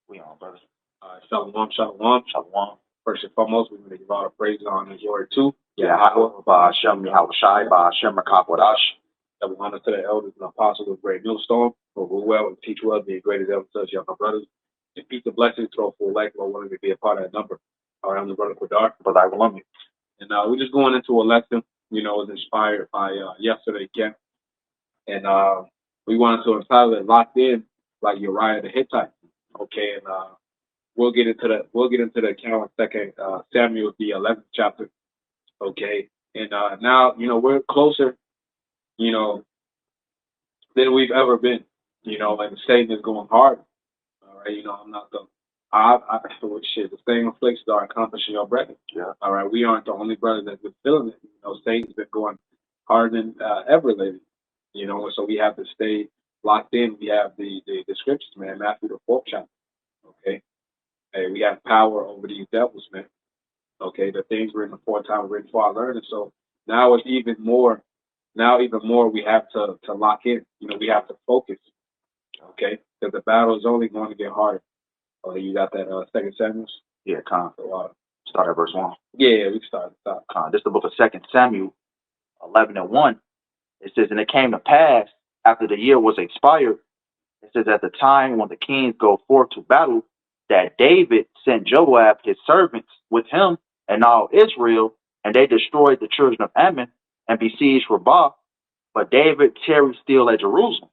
We on, brother. Shalom, shalom. Shalom. First and foremost, we want to give all the praise, honor, and glory to Yeah, by Hashem Yahushai, by Hashem Rakakwadash. Double honor to the elders and apostles of Great Millstone, who rule well and teach well, be great as ever such, young brothers. And peace and blessings, throw full life, while willing to be a part of that number. All right, I'm the brother Quadar. But I will love you. And we're just going into a lesson, it was inspired by yesterday again. And we wanted to entitle it Locked In, like Uriah the Hittite. Okay, and we'll get into the account in second Samuel, the 11th chapter. Okay, and now we're closer, than we've ever been. And Satan is going hard. All right, I'm not the. The same afflictions are accomplishing your brethren. Yeah. All right, we aren't the only brothers that's been feeling it. Satan's been going harder than ever lately. And so we have to stay locked in. We have the scriptures, man. Matthew the 4th chapter. Okay. Hey, we have power over these devils, man. Okay, the things written aforetime were written for our learning. So now it's even more. Now even more, we have to lock in. We have to focus. Okay, because the battle is only going to get harder. Oh, you got that Second Samuel? Yeah, Khan. So, start at verse 1. Yeah, we start. Khan. This is the book of 2 Samuel 11:1. It says, and it came to pass after the year was expired. It says, at the time when the kings go forth to battle, that David sent Joab his servants with him and all Israel, and they destroyed the children of Ammon and besieged Rabbah. But David tarried still at Jerusalem.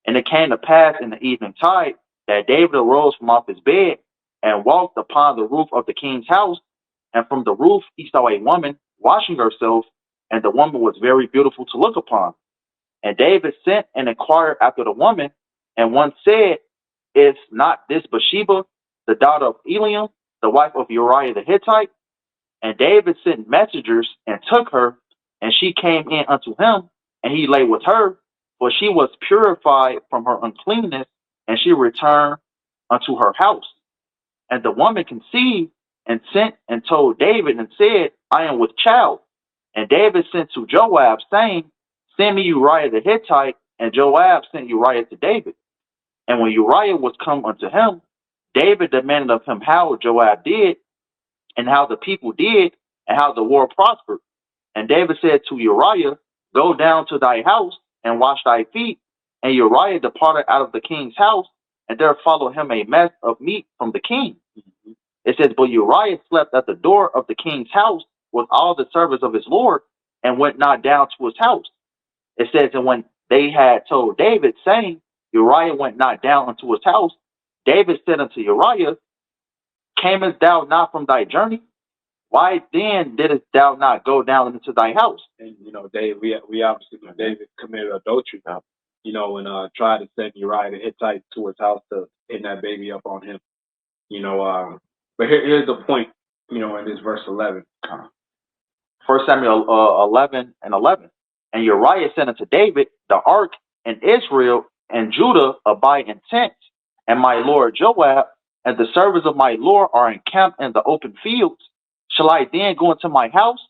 And it came to pass in the evening tide that David arose from off his bed and walked upon the roof of the king's house. And from the roof he saw a woman washing herself, and the woman was very beautiful to look upon. And David sent and inquired after the woman, and one said, is not this Bathsheba, the daughter of Eliam, the wife of Uriah the Hittite? And David sent messengers and took her, and she came in unto him, and he lay with her, for she was purified from her uncleanness, and she returned unto her house. And the woman conceived and sent and told David and said, I am with child. And David sent to Joab, saying, send me Uriah the Hittite. And Joab sent Uriah to David. And when Uriah was come unto him, David demanded of him how Joab did, and how the people did, and how the war prospered. And David said to Uriah, go down to thy house and wash thy feet. And Uriah departed out of the king's house, and there followed him a mess of meat from the king. It says, but Uriah slept at the door of the king's house with all the servants of his lord, and went not down to his house. It says, and when they had told David, saying, Uriah went not down unto his house, David said unto Uriah, camest thou not from thy journey? Why then didst thou not go down into thy house? And David, we obviously David committed adultery, and tried to send Uriah the Hittite to his house to pin that baby up on him. But here's the point, in this verse 11. 1 Samuel 11:11. And Uriah said unto David, the ark and Israel and Judah abide in tents, and my lord Joab and the servants of my lord are encamped in the open fields. Shall I then go into my house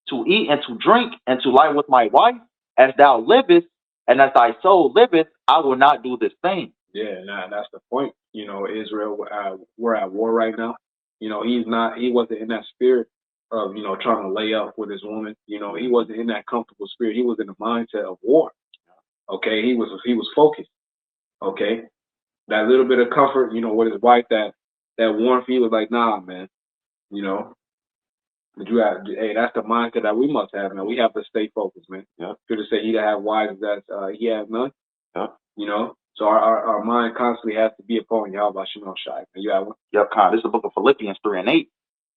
to eat and to drink and to lie with my wife? As thou livest, and as thy soul liveth, I will not do this thing. Yeah, that's the point. Israel, we're at war right now. He wasn't in that spirit of, trying to lay up with his woman. He wasn't in that comfortable spirit. He was in the mindset of war. Okay, he was focused. Okay, that little bit of comfort, with his wife, that warmth, he was like, nah, man, but that's the mindset that we must have, man. We have to stay focused, man. Yeah. Should have said he that have wives that he have none. Yeah. So our mind constantly has to be upon Yahweh Shemel Shai. You have one? Yep, Khan. This is the book of Philippians 3:8.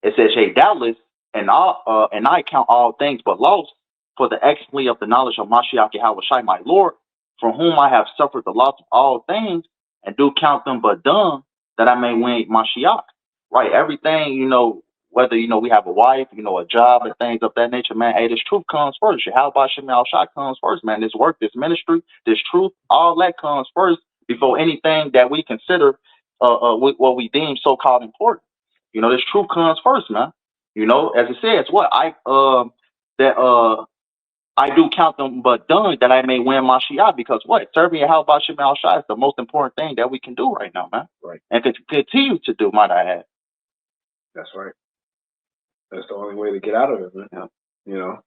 It says, hey, doubtless, and I count all things but loss for the excellency of the knowledge of Mashiach Yahushai, my Lord, from whom I have suffered the loss of all things, and do count them but dung, that I may win Mashiach. Right, everything, whether, we have a wife, a job and things of that nature, man, hey, this truth comes first. How about Shemel Shai comes first, man. This work, this ministry, this truth, all that comes first before anything that we consider what we deem so-called important. This truth comes first, man. As it says, I do count them but done that I may win my Shia, because what? Serving Yahweh Shem Al Shai is the most important thing that we can do right now, man. Right. And to continue to do, might I add. That's right. That's the only way to get out of it, man. Yeah. You know,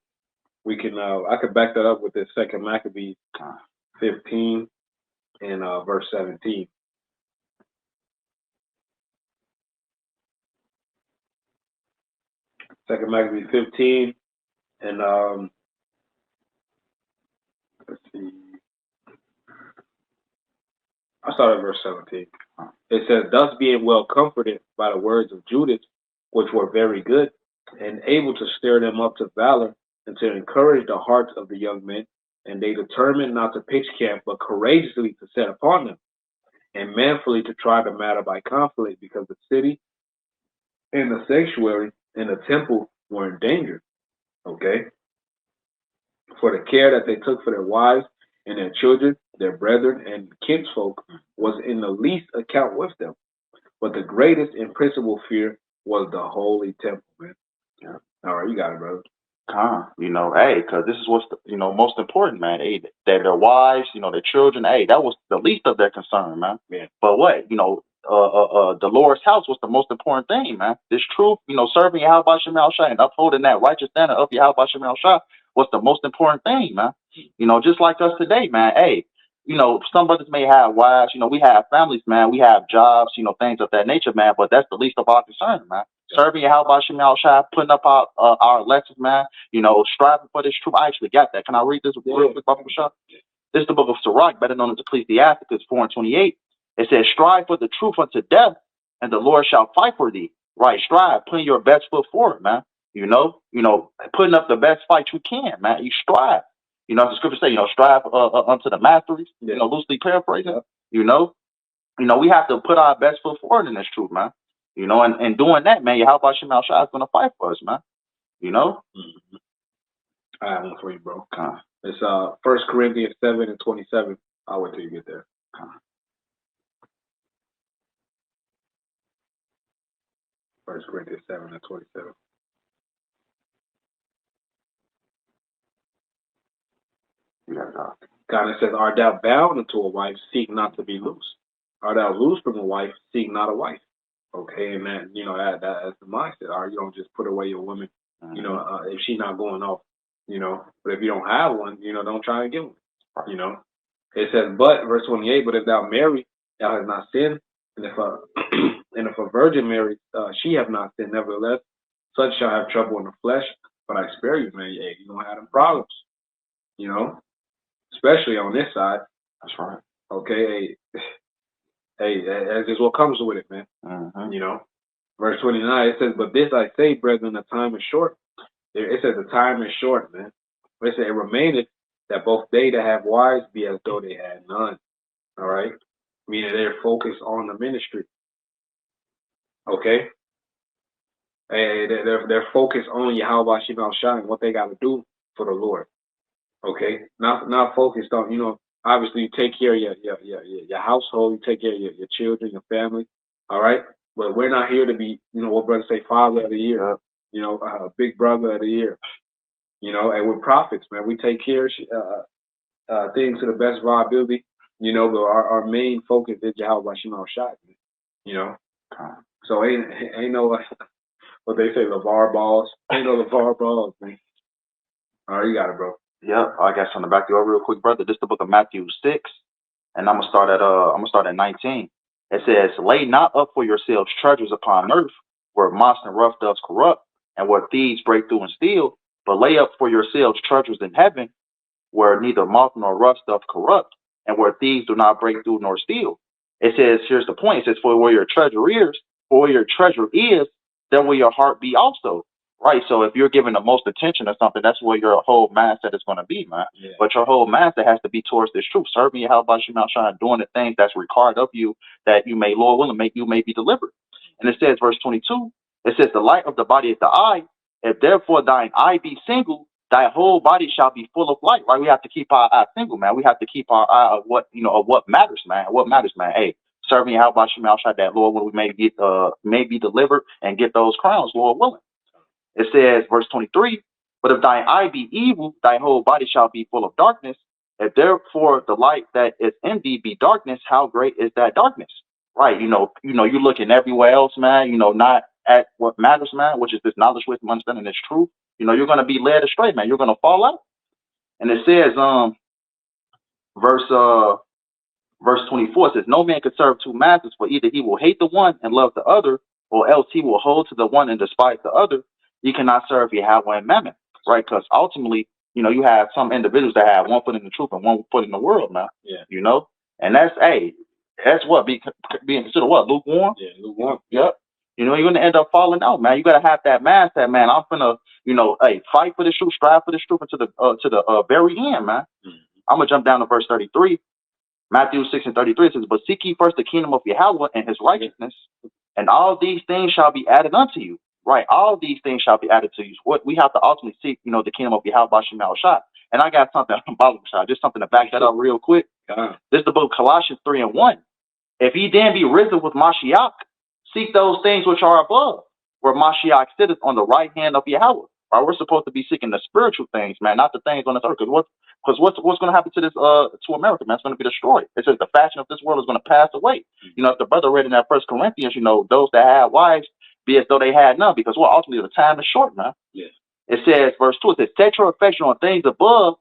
we can. I could back that up with this second Maccabees 15 and verse 17. Second Maccabees 15 and let's see. I start at verse 17. It says, "Thus being well comforted by the words of Judas, which were very good, and able to stir them up to valor and to encourage the hearts of the young men, and they determined not to pitch camp, but courageously to set upon them, and manfully to try the matter by conflict, because the city and the sanctuary and the temple were in danger." Okay? For the care that they took for their wives and their children, their brethren and kinsfolk, was in the least account with them. But the greatest and principal fear was the holy temple, man. Yeah. All right, you got it, brother. Hey, because this is what's most important, man. Hey, their wives, their children. Hey, that was the least of their concern, man. Yeah. But what, the Lord's house was the most important thing, man. This truth, serving Yahweh Shem Al Shai and upholding that righteous standard of Yahweh Shem Al Shai was the most important thing, man. Just like us today, man. Hey, some brothers may have wives, we have families, man. We have jobs, things of that nature, man. But that's the least of our concern, man. Serving Yahweh Shem Al Shai, putting up our lessons, man. Striving for this truth. I actually got that. Can I read this real quick, Baba Bashar? This is the book of Sirach, better known as Ecclesiasticus 4 and 28. It says, "Strive for the truth unto death, and the Lord shall fight for thee." Right, strive, putting your best foot forward, man. Putting up the best fight you can, man. You strive. As the scripture say, strive unto the masteries. Loosely paraphrasing. We have to put our best foot forward in this truth, man. And doing that, man, Yahweh Shem Al Shai is gonna fight for us, man. Mm-hmm. I have one for you, bro. It's 1 Corinthians 7 and 27. I'll wait till you get there. 1 Corinthians 7 and 27. God, it says, "Art thou bound unto a wife, seek not to be loose. Art thou loose from a wife, seek not a wife." Okay, and that's the mindset. All right, you don't just put away your woman, if she's not going off, But if you don't have one, don't try to get one. It says, but verse 28, "But if thou marry, thou hast not sinned, and if a and if a virgin marry, she have not sinned. Nevertheless, such shall have trouble in the flesh. But I spare you, man. Hey, you don't have them problems, especially on this side." That's right. Okay, hey, that's just what comes with it, man. Verse 29, it says, "But this I say, brethren, the time is short." It says the time is short, man. It says, "It remaineth that both they that have wives be as though they had none." All right, meaning they're focused on the ministry. Okay, hey, they're focused on Yahweh Shem Al Shai and what they got to do for the Lord. Okay, not focused on obviously you take care of your household, you take care of your children, your family. All right, but we're not here to be what brothers say, father of the year, big brother of the year. And we're prophets, man. We take care of things to the best of our ability. But our main focus is Yahweh Shem Al Shai. So ain't no what they say, LeVar balls. Ain't no LeVar balls, man. All right, you got it, bro. Yeah, I got something back to you real quick, brother. This is the book of Matthew 6, and I'm gonna start at 19. It says, "Lay not up for yourselves treasures upon earth, where moth and rough does corrupt, and where thieves break through and steal. But lay up for yourselves treasures in heaven, where neither moth nor rust doth corrupt, and where thieves do not break through nor steal." It says, here's the point. It says, "For where your treasure is, there will your heart be also." Right. So if you're giving the most attention to something, that's where your whole mindset is going to be, man. Yeah. But your whole mindset has to be towards this truth, serving Yahweh Shem Al Shai, doing the things that's required of you, that you may, Lord willing, you may be delivered. And it says, verse 22, it says, "The light of the body is the eye. If therefore thine eye be single, thy whole body shall be full of light." Right? We have to keep our eye single, man. We have to keep our eye of what matters, man. What matters, man. Hey, serving Yahweh Shem Al Shai, that Lord, when we may be delivered and get those crowns, Lord willing. It says, verse 23, But if thine eye be evil, thy whole body shall be full of darkness. If therefore the light that is in thee be darkness, how great is that darkness? Right, you looking everywhere else, man, not at what matters, man, which is this knowledge, wisdom, understanding, this truth. You're gonna be led astray, man. You're gonna fall out. And it says, verse verse 24 says, no man can serve two masters, for either he will hate the one and love the other, or else he will hold to the one and despise the other. You cannot serve Yahweh and Mammon, right? Because ultimately, you have some individuals that have one foot in the truth and one foot in the world, man. Yeah. And that's what being considered what, lukewarm. Yeah, lukewarm. Yep. You're gonna end up falling out, man. You gotta have that mindset, man. I'm gonna, fight for this truth, strive for this truth until the very end, man. Mm-hmm. I'm gonna jump down to verse 33. Matthew 6:33 says, but seek ye first the kingdom of Yahweh and his righteousness, and all these things shall be added unto you. Right? All these things shall be added to you. What we have to ultimately seek, the kingdom of Yahweh Bashim Shah. And I got something just something to back that up real quick. This is the book of Colossians 3:1. If ye then be risen with Mashiach, seek those things which are above, where Mashiach sitteth on the right hand of Yahweh. Right? We're supposed to be seeking the spiritual things, man, not the things on this earth. Because what's going to happen to this to America, man? It's going to be destroyed. It says the fashion of this world is going to pass away. If the brother read in that First Corinthians, those that had wives be as though they had none, because ultimately the time is short, man. Yeah. It says, verse 2, it says, set your affection on things above,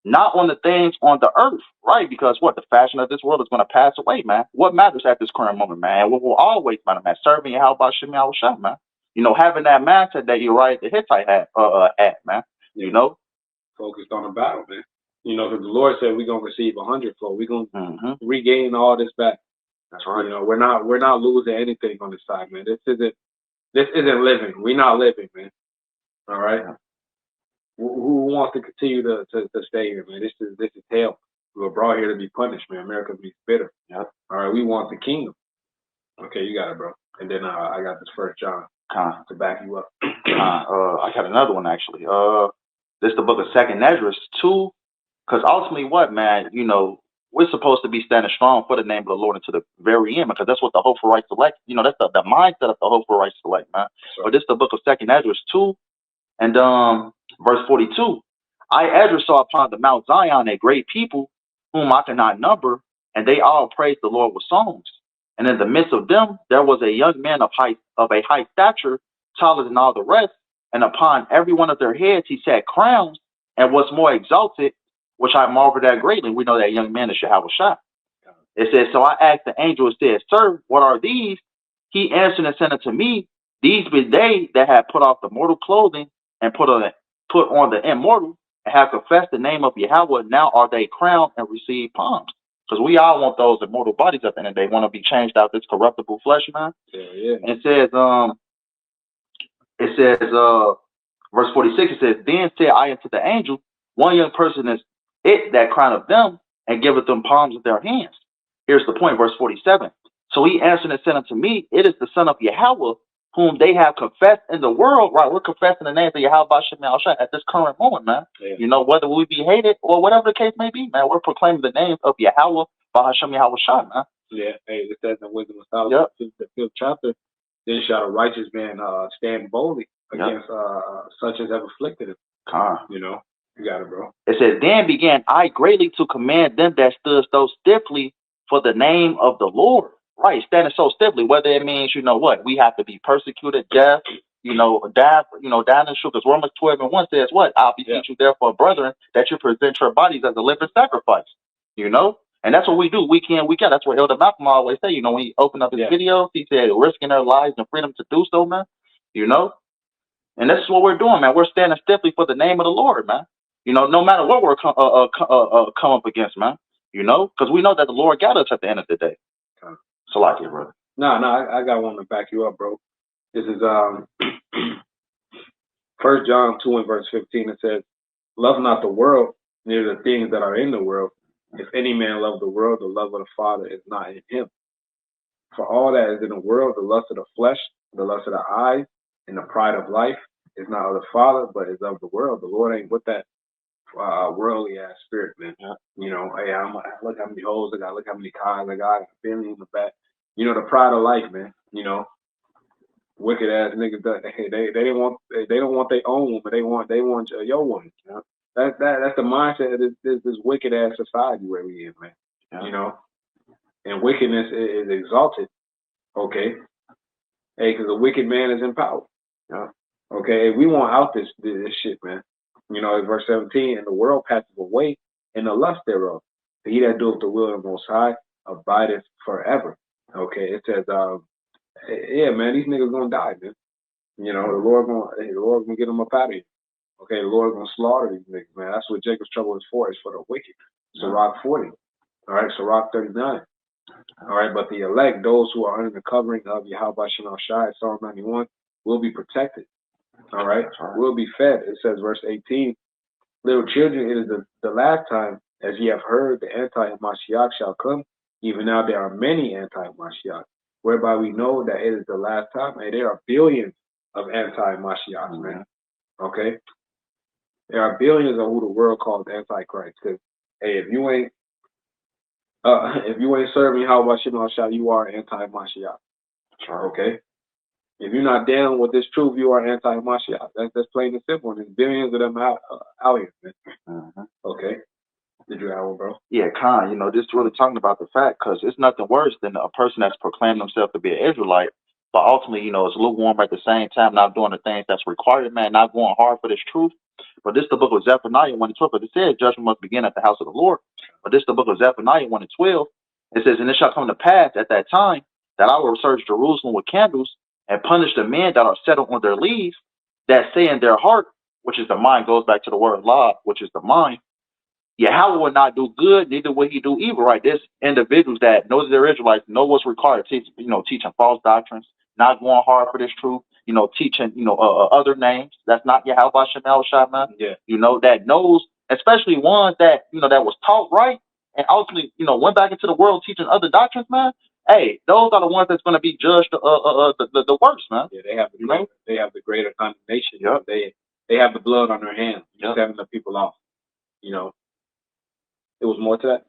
not on the things on the earth, right? Because the fashion of this world is going to pass away, man. What matters at this current moment, man? What will always matter, man? Serving Yahweh Shem Yahushua, man. Having that mindset that Uriah the Hittite had, man. Yeah. Focused on the battle, man. Because the Lord said we're gonna receive 100-fold. We're gonna regain all this back. That's right. We're not losing anything on this side, man. This isn't living. We're not living, man. All right. Yeah. Who wants to continue to stay here, man? This is hell. We were brought here to be punished, man. America be bitter. Yep. All right, we want the kingdom. Okay, you got it, bro. And then I got this First John to back you up. I got another one actually. This is the book of Second Esdras 2. Because ultimately, man, we're supposed to be standing strong for the name of the Lord until the very end, because that's what the hopeful right select. That's the mindset of the hopeful right select, man. Sure. But this is the book of Second Esdras 2, and verse 42. I, Esdras, saw upon the Mount Zion a great people, whom I cannot number, and they all praised the Lord with songs. And in the midst of them, there was a young man of a high stature, taller than all the rest, and upon every one of their heads he set crowns, and was more exalted, which I marveled at greatly. We know that young man is Yahushua. It says, so I asked the angel, it says, sir, what are these? He answered and said unto me, these be they that have put off the mortal clothing and put on the immortal, and have confessed the name of Yahweh. Now are they crowned and receive palms. Because we all want those immortal bodies at the end of the day. Want to be changed out this corruptible flesh, man. Yeah. And it says, verse 46, it says, then said I unto the angel, one young person is it that crowneth them, and giveth them palms of their hands. Here's the point, verse 47. So he answered and said unto me, it is the son of Yahweh, whom they have confessed in the world. Right, we're confessing the name of Yahweh at this current moment, man. Yeah. Whether we be hated or whatever the case may be, man, we're proclaiming the name of Yahweh, Bahashem Yahushua, man. Yeah, hey, it says in Wisdom of Solomon, the 5th chapter, then shall a righteous man stand boldly against such as have afflicted him. You got it, bro. It says, then began I greatly to command them that stood so stiffly for the name of the Lord. Right, standing so stiffly, whether it means, we have to be persecuted, death, die, down in the truth. Because Romans 12:1 says what? I'll beseech you therefore, brethren, that you present your bodies as a living sacrifice. And that's what we do. We can. That's what Elder Malcolm always say. When he opened up his videos, he said risking their lives and freedom to do so, man. And this is what we're doing, man. We're standing stiffly for the name of the Lord, man. No matter what we're come up against, man. Because we know that the Lord got us at the end of the day. So like it, brother. No, I got one to back you up, bro. This is 1 John 2 and verse 15. It says, love not the world, neither the things that are in the world. If any man love the world, the love of the Father is not in him. For all that is in the world, the lust of the flesh, the lust of the eyes, and the pride of life is not of the Father, but is of the world. The Lord ain't with that worldly ass spirit, man. Yeah. Hey, look how many hoes I got, look how many cars I got, family in the back. The pride of life, man. Wicked ass niggas. They don't want their own woman. They want your woman. You know? That's the mindset of this wicked ass society where we in, man. Yeah. You know, and wickedness is exalted. Okay, hey, because a wicked man is in power. Yeah. Okay, we want out this shit, man. You know, verse 17, and the world passeth away, and the lust thereof. He that doeth the will of the Most High abideth forever. Okay, it says, yeah, man, these niggas gonna die, man. You know, the Lord gonna get them up out of here. Okay, the Lord gonna slaughter these niggas, man. That's what Jacob's trouble is for. It's for the wicked. Sirach 40. All right, Sirach 39. All right, but the elect, those who are under the covering of Yahweh Shem Shai, Psalm 91, will be protected. All right, will be fed. It says, verse 18, little children, it is the last time, as ye have heard, the anti-Mashiach shall come. Even now there are many anti-Mashiach, whereby we know that it is the last time. And there are billions of anti-Mashiachs, man. Okay? There are billions of who the world calls antichrist. Because, hey, if you ain't serving Yahweh Shem Shai, you are anti-Mashiach. Okay? If you're not down with this truth, you are anti-Mashiach. That's plain and simple. And there's billions of them out here, man. Mm-hmm. Okay. Did you have one, bro? Yeah, Khan. You know, this is really talking about the fact, because it's nothing worse than a person that's proclaimed himself to be an Israelite, but ultimately, you know, it's lukewarm at the same time, not doing the things that's required, man, not going hard for this truth. But this is the book of Zephaniah 1 and 12. But it says judgment must begin at the house of the Lord. But this is the book of Zephaniah 1 and 12. It says, and it shall come to pass at that time that I will search Jerusalem with candles and punish the men that are settled on their leaves, that say in their heart, which is the mind, goes back to the word law, which is the mind. Yahweh will not do good, neither will he do evil, right? There's individuals that know that they're Israelites, know what's required, teaching false doctrines, not going hard for this truth, teaching, other names. That's not Yahweh Shem Shai, man. Yeah. That knows, especially ones that, that was taught right and ultimately, went back into the world teaching other doctrines, man. Hey, those are the ones that's going to be judged the worst, man. Yeah, they have the greater condemnation. Yep. They have the blood on their hands. Yep. Setting the people off. It was more to that.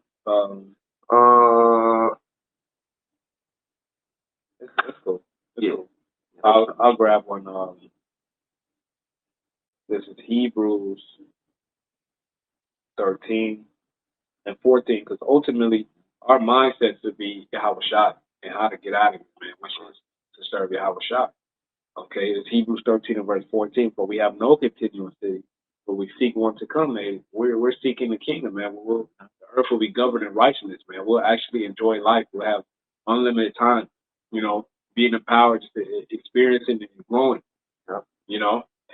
It's cool. Cool. I'll grab one. This is Hebrews 13 and 14, because ultimately our mindset should be Yahweh Shai and how to get out of it, man, which is to serve Yahweh Shai. Okay, it's Hebrews 13 and verse 14. For we have no continuous city, but we seek one to come, man. We're seeking the kingdom, man. The earth will be governed in righteousness, man. We'll actually enjoy life. We'll have unlimited time, being empowered, just experiencing and growing,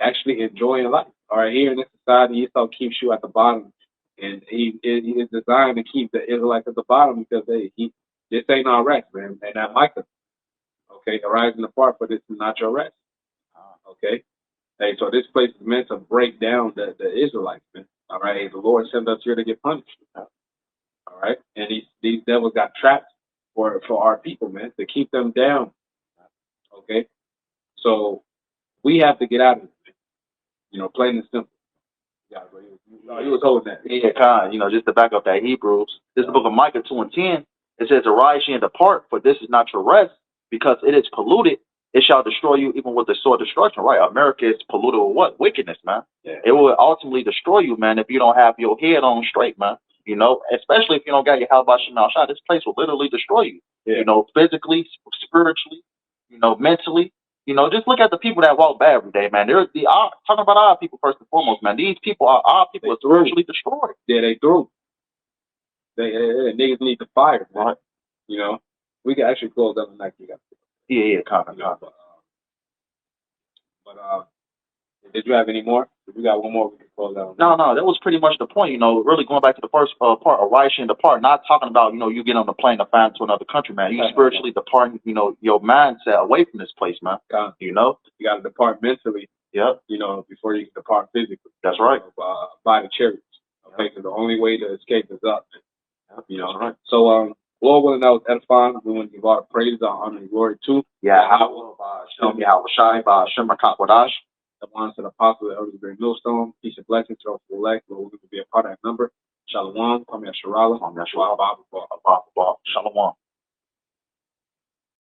actually enjoying life. All right, here in this society, Esau keeps you at the bottom, and he is designed to keep the Israelites at the bottom because this ain't our rest, man, and that Micah. Okay, arise and depart, for this is not your rest. Okay, hey, so this place is meant to break down the Israelites, man. All right, hey, the Lord sent us here to get punished. All right, and these devils got trapped for our people, man, to keep them down. Okay, so we have to get out of it, man. Plain and simple. Yeah, you was holding that. Yeah, Khan, just to back up that Hebrews, this is the book of Micah 2 and 10. It says, arise ye and depart, for this is not your rest, because it is polluted. It shall destroy you even with the sword of destruction, right? America is polluted with what? Wickedness, man. Yeah. It will ultimately destroy you, man, if you don't have your head on straight, man. Especially if you don't got your Yahweh Shem Shai, this place will literally destroy you. Yeah. Physically, spiritually, mentally. Just look at the people that walk bad every day, man. Talking about our people first and foremost, man. These people are our people are spiritually destroyed. Yeah, they through. They niggas need to fire, man. Right. We can actually close up the night. Yeah, But did you have any more? If we got one more, we can close out. No, that was pretty much the point. Really going back to the first part, arise and depart. Not talking about you get on the plane to find to another country, man. You spiritually departing, your mindset away from this place, man. You got to depart mentally. Yep. Before you can depart physically. That's right. By the chariots. Okay, so the only way to escape is up. That's right. So Lord willing, that was edifying. We want to give all the praise, our honor, and glory to. Yeah, Yahweh Shai, Shem Wadash. The ones to the apostle, the elders, very millstone. Peace and blessings to us for elect. Lord, we can be a part of that number. Shalom. Kwame Sharala. Shalom.